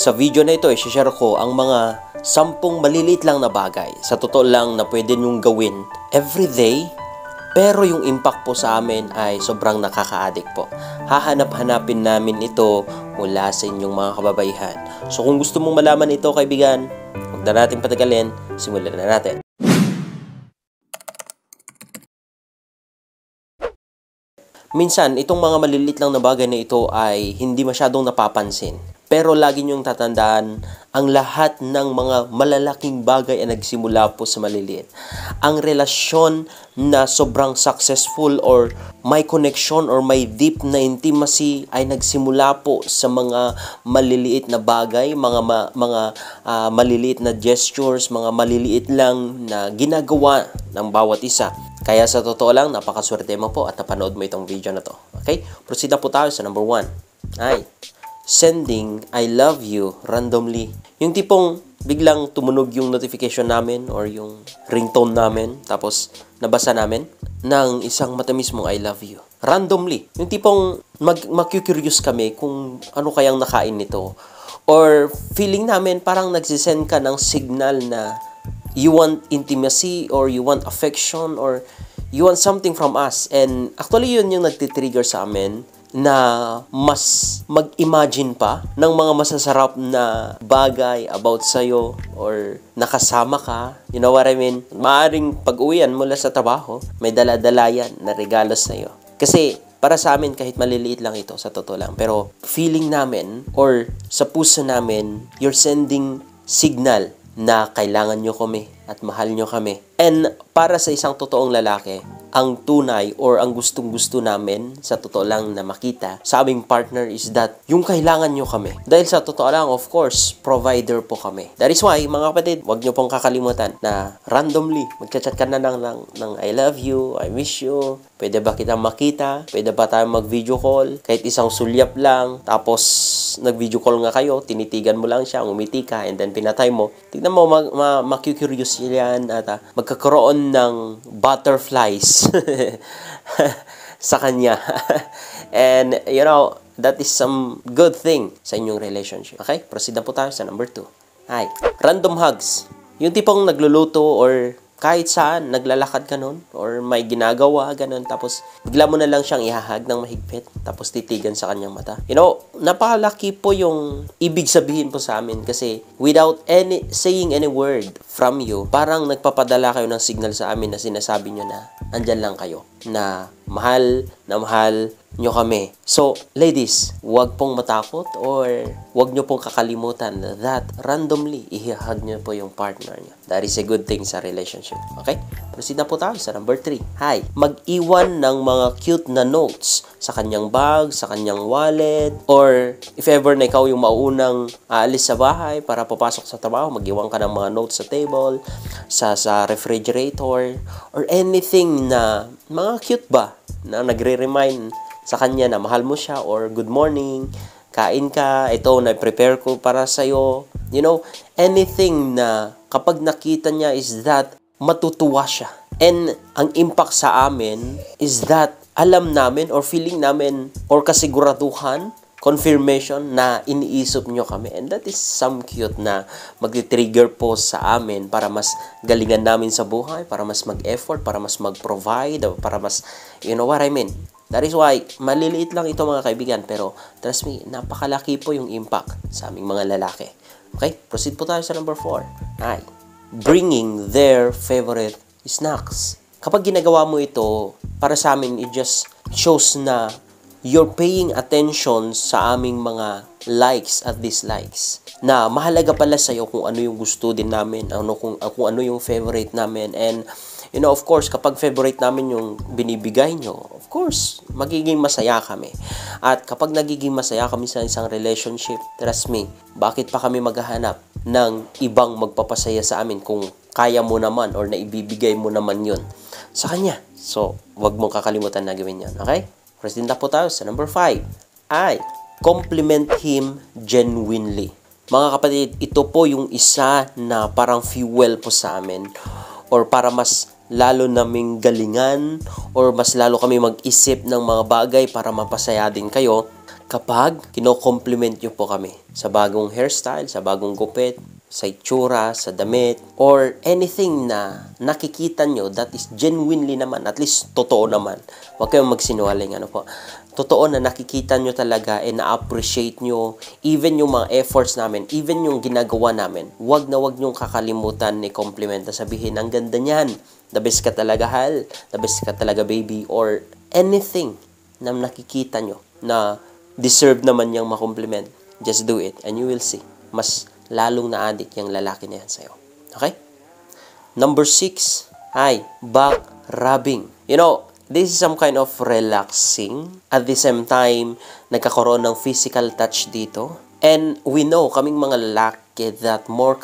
Sa video na ito, i-share ko ang mga 10 maliliit lang na bagay. Sa totoo lang na pwede nyong gawin everyday, pero yung impact po sa amin ay sobrang nakaka-addict po. Hahanap-hanapin namin ito mula sa inyong mga kababaihan. So kung gusto mong malaman ito, kaibigan, huwag na natin patagalin, simulan na natin. Minsan, itong mga maliliit lang na bagay na ito ay hindi masyadong napapansin. Pero lagi niyong tatandaan, ang lahat ng mga malalaking bagay ay nagsimula po sa maliliit. Ang relasyon na sobrang successful or may connection or may deep na intimacy ay nagsimula po sa mga maliliit na bagay, mga maliliit na gestures, mga maliliit lang na ginagawa ng bawat isa. Kaya sa totoo lang, napakaswerte mo po at napanood mo itong video na to. Okay? Proceed na po tayo sa number 1. Ay, sending I love you randomly. Yung tipong biglang tumunog yung notification namin or yung ringtone namin, tapos nabasa namin ng isang matamis mong I love you. Randomly. Yung tipong mag-curious kami kung ano kayang nakain nito. Or feeling namin parang nagsisend ka ng signal na you want intimacy or you want affection or you want something from us. And actually yun yung nagtitrigger sa amin na mas mag-imagine pa ng mga masasarap na bagay about sa'yo or nakasama ka. You know what I mean? Maaring pag-uwian mula sa trabaho, may dala-dala yan na regalo sa'yo. Kasi para sa amin, kahit maliliit lang ito, sa totoo lang. Pero feeling namin or sa puso namin, you're sending signal na kailangan nyo kami at mahal nyo kami. And para sa isang totoong lalaki, ang tunay or ang gustong-gusto namin, sa totoo lang na makita sa aming partner is that yung kailangan nyo kami. Dahil sa totoo lang, of course, provider po kami. That is why, mga kapatid, wag nyo pong kakalimutan na randomly, magchat-chat ka na ng I love you, I miss you, pwede ba kita makita, pwede ba tayo mag-video call, kahit isang sulyap lang, tapos nag-video call nga kayo, tinitigan mo lang siya, umiti ka, and then pinatay mo. Tignan mo, makikurious yan at magkakaroon ng butterflies sa kanya. And, you know, that is some good thing sa inyong relationship. Okay? Proceed na po tayo sa number 2. Hi. Random hugs. Yung tipong nagluluto or kahit saan, naglalakad ka nun, or may ginagawa, ganun, tapos bigla mo na lang siyang ihahag ng mahigpit, tapos titigan sa kanyang mata. You know, napakalaki po yung ibig sabihin po sa amin kasi without saying any word from you, parang nagpapadala kayo ng signal sa amin na sinasabi nyo na andyan lang kayo, na mahal nyo kami. So, ladies, huwag pong matakot or huwag nyo pong kakalimutan that randomly ihahag nyo po yung partner nyo. That is a good thing sa relationship. Okay? Proceed na po tayo sa number 3. Hi. Mag-iwan ng mga cute na notes sa kanyang bag, sa kanyang wallet, or if ever na ikaw yung maunang aalis sa bahay para papasok sa trabaho, mag-iwan ka ng mga notes sa table, sa refrigerator, or anything na mga cute ba na nagre-remind sa kanya na mahal mo siya or good morning, kain ka, ito na-prepare ko para sa'yo. You know, anything na kapag nakita niya is that matutuwa siya. And ang impact sa amin is that alam namin or feeling namin or kasiguraduhan, confirmation na iniisip nyo kami. And that is some cute na mag-trigger po sa amin para mas galingan namin sa buhay, para mas mag-effort, para mas mag-provide, para mas, you know what I mean? That is why, maliliit lang ito mga kaibigan, pero trust me, napakalaki po yung impact sa aming mga lalaki. Okay? Proceed po tayo sa number 4. Ay, bringing their favorite snacks. Kapag ginagawa mo ito, para sa amin, it just shows na you're paying attention sa aming mga likes at dislikes. Na mahalaga pala sa'yo kung ano yung gusto din namin, kung ano yung favorite namin. And, you know, of course, kapag favorite namin yung binibigay nyo, of course, magiging masaya kami. At kapag nagiging masaya kami sa isang relationship, trust me, bakit pa kami maghahanap ng ibang magpapasaya sa amin kung kaya mo naman or naibibigay mo naman yun sa kanya. So, wag mong kakalimutan na gawin yan, okay? Proceed na po tayo sa number 5. Ay, compliment him genuinely. Mga kapatid, ito po yung isa na parang fuel po sa amin or para mas lalo naming galingan or mas lalo kami mag-isip ng mga bagay para mapasaya din kayo. kapag kino-compliment nyo po kami sa bagong hairstyle, sa bagong gupit, sa itsura, sa damit, or anything na nakikita nyo that is genuinely naman, at least totoo naman. Huwag kayong magsinungaling, ano po. Totoo na nakikita nyo talaga and na-appreciate nyo even yung mga efforts namin, even yung ginagawa namin. Huwag nyong kakalimutan ni compliment na sabihin, ang ganda niyan, the best ka talaga hal, the best ka talaga baby, or anything na nakikita nyo na deserve naman niyang makompliment. Just do it and you will see. Mas lalong na-addict yung lalaki na yan sa'yo. Okay? Number 6 ay back rubbing. You know, this is some kind of relaxing. At the same time, nagkakaroon ng physical touch dito. And we know, kaming mga lalaki, that more,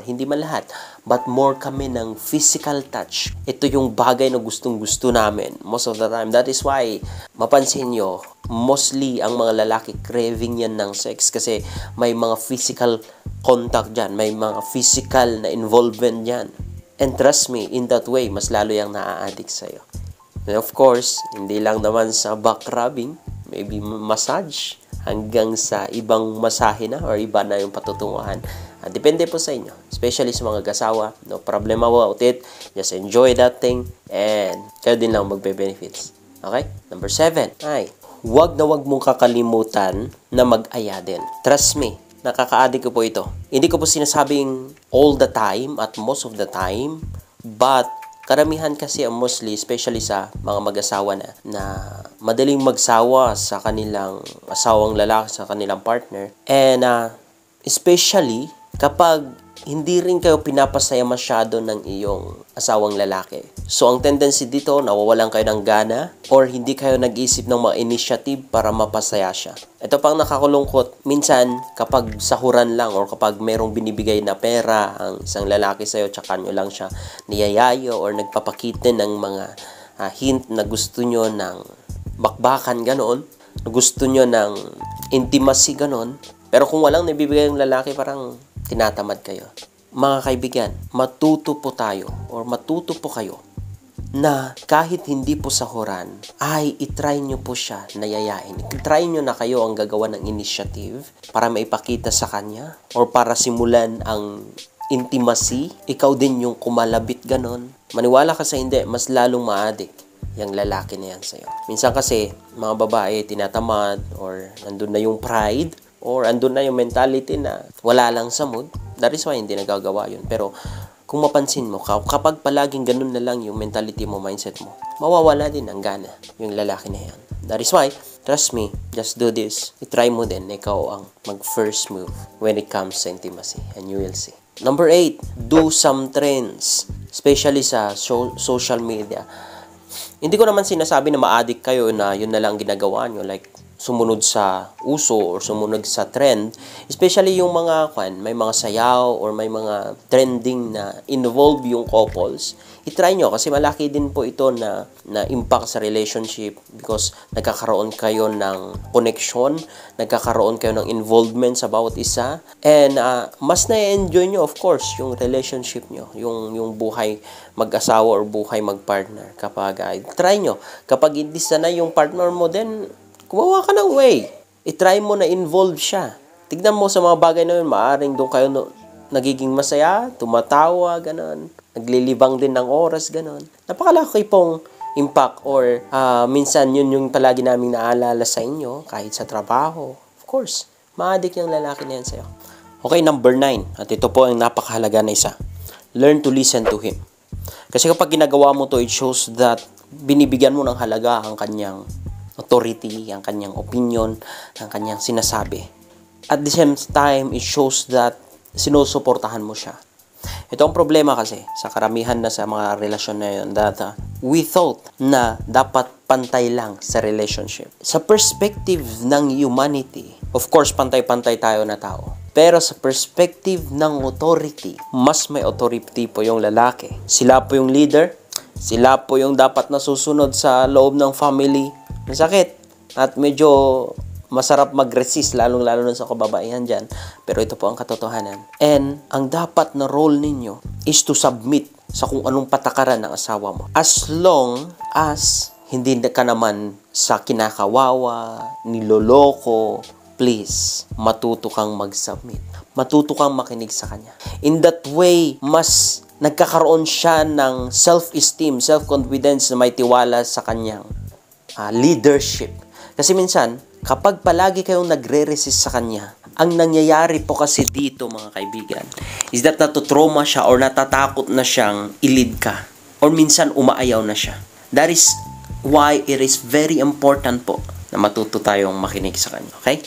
hindi man lahat, but more kami ng physical touch. Ito yung bagay na gustong-gusto namin most of the time. That is why, mapansin nyo, mostly ang mga lalaki craving yan ng sex kasi may mga physical contact dyan, may mga physical na involvement dyan. And trust me, in that way, mas lalo yung naa-addict sa'yo. And of course, hindi lang naman sa back rubbing, maybe massage, hanggang sa ibang masahe na or iba na yung patutunguhan. Depende po sa inyo, especially sa mga gasawa. No problem about it. Just enjoy that thing and kayo din lang magbe-benefits. Okay? Number 7 ay huwag na huwag mong kakalimutan na mag-aya din. Trust me, nakaka-addict ko po ito. Hindi ko po sinasabing all the time at most of the time, but karamihan kasi ang mostly, especially sa mga mag-asawa na madaling magsawa sa kanilang asawang lalaki, sa kanilang partner. And especially kapag hindi rin kayo pinapasaya masyado ng iyong asawang lalaki. So, ang tendency dito, nawawalan kayo ng gana or hindi kayo nag-isip ng mga initiative para mapasaya siya. Ito pang nakakulungkot. Minsan, kapag sahuran lang or kapag merong binibigay na pera ang isang lalaki sa'yo, tsaka nyo lang siya niyayayo or nagpapakita ng mga hint na gusto nyo ng bakbakan, ganon. Gusto nyo ng intimacy, ganon. Pero kung walang nabibigay ng lalaki, parang tinatamad kayo. Mga kaibigan, matuto po tayo or matuto po kayo na kahit hindi po sahuran, ay itry nyo po siya na yayain. Itry nyo na kayo ang gagawa ng initiative para maipakita sa kanya or para simulan ang intimacy. Ikaw din yung kumalabit ganon. Maniwala ka sa hindi, mas lalong ma-addict yung lalaki na yan sa'yo. Minsan kasi, mga babae tinatamad or nandun na yung pride or andun na yung mentality na wala lang sa mood. That is why hindi nagagawa yun. Pero kung mapansin mo, kapag palaging ganun na lang yung mentality mo, mindset mo, mawawala din ang gana yung lalaki na yan. That is why, trust me, just do this. I-try mo din, ikaw ang mag-first move when it comes to intimacy. And you will see. Number 8, do some trends. Especially sa social media. Hindi ko naman sinasabi na ma-addict kayo na yun na lang ginagawa nyo. Like, sumunod sa uso or sumunod sa trend, especially yung mga may mga sayaw or may mga trending na involve yung couples, itry nyo kasi malaki din po ito na impact sa relationship because nagkakaroon kayo ng connection, nagkakaroon kayo ng involvement sa bawat isa, and mas na-enjoy nyo of course yung relationship nyo, yung buhay mag-asawa or buhay mag-partner. Kapag try nyo, kapag hindi sanay yung partner mo, then gumawa ka ng way. I-try mo na involve siya. Tignan mo sa mga bagay na yun, maaaring doon kayo nagiging masaya, tumatawa, ganon. Naglilibang din ng oras, ganon. Napakalaki pong impact or minsan yun yung palagi naming naalala sa inyo, kahit sa trabaho. Of course, ma-addict yung lalaki na yan sa'yo. Okay, number 9. At ito po ang napakahalaga na isa. Learn to listen to him. Kasi kapag ginagawa mo to, it shows that binibigyan mo ng halaga ang kanyang authority, ang kanyang opinion, ang kanyang sinasabi. At the same time, it shows that sinusuportahan mo siya. Ito ang problema kasi sa karamihan na sa mga relasyon na yun, that we thought na dapat pantay lang sa relationship. Sa perspective ng humanity, of course, pantay-pantay tayo na tao. Pero sa perspective ng authority, mas may authority po yung lalaki. Sila po yung leader, sila po yung dapat nasusunod sa loob ng family. Masakit at medyo masarap mag-resist lalong-lalo na sa kababaihan dyan. Pero ito po ang katotohanan. And ang dapat na role ninyo is to submit sa kung anong patakaran ng asawa mo. As long as hindi ka naman sa kinakawawa, niloloko, please, matuto kang mag-submit. Matuto kang makinig sa kanya. In that way, mas nagkakaroon siya ng self-esteem, self-confidence na may tiwala sa kanyang leadership. Kasi minsan, kapag palagi kayong nagre-resist sa kanya, ang nangyayari po kasi dito mga kaibigan, is that natutrauma siya or natatakot na siyang i-lead ka. Or minsan umaayaw na siya. That is why it is very important po na matuto tayong makinig sa kanya. Okay?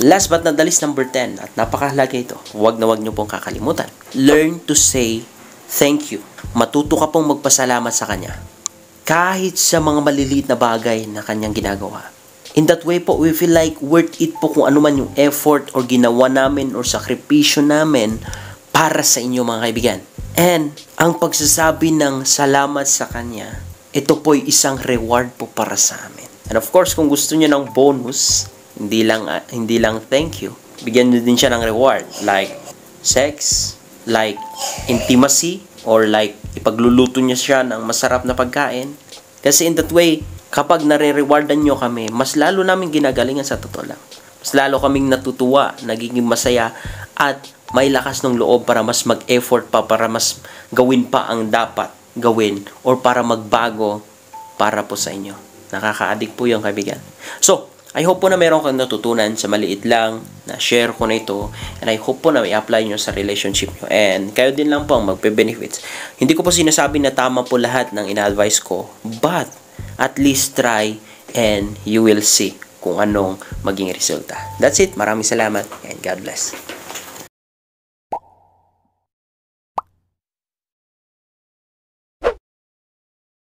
Last but not the least, number 10, at napakahalaga ito, huwag na huwag niyo pong kakalimutan. Learn to say thank you. Matuto ka pong magpasalamat sa kanya. Kahit sa mga maliliit na bagay na kanyang ginagawa. In that way po, we feel like worth it po kung ano man yung effort or ginawa namin or sakripisyo namin para sa inyo mga kaibigan. And ang pagsasabi ng salamat sa kanya, ito po'y isang reward po para sa amin. And of course, kung gusto niyo ng bonus, hindi lang thank you, bigyan niyo din siya ng reward like sex, like intimacy, or like ipagluluto niya siya ng masarap na pagkain. Kasi in that way, kapag nare-rewardan nyo kami, mas lalo namin ginagalingan sa totoo lang. Mas lalo kaming natutuwa, nagiging masaya, at may lakas ng loob para mas mag-effort pa, para mas gawin pa ang dapat gawin, or para magbago para po sa inyo. Nakaka-addict po yung kaibigan. So, I hope po na meron kang natutunan sa maliit lang na share ko na ito, and I hope po na i-apply nyo sa relationship nyo, and kayo din lang po ang magpe-benefits. Hindi ko po sinasabi na tama po lahat ng ina-advise ko, but at least try and you will see kung anong maging resulta. That's it. Maraming salamat and God bless.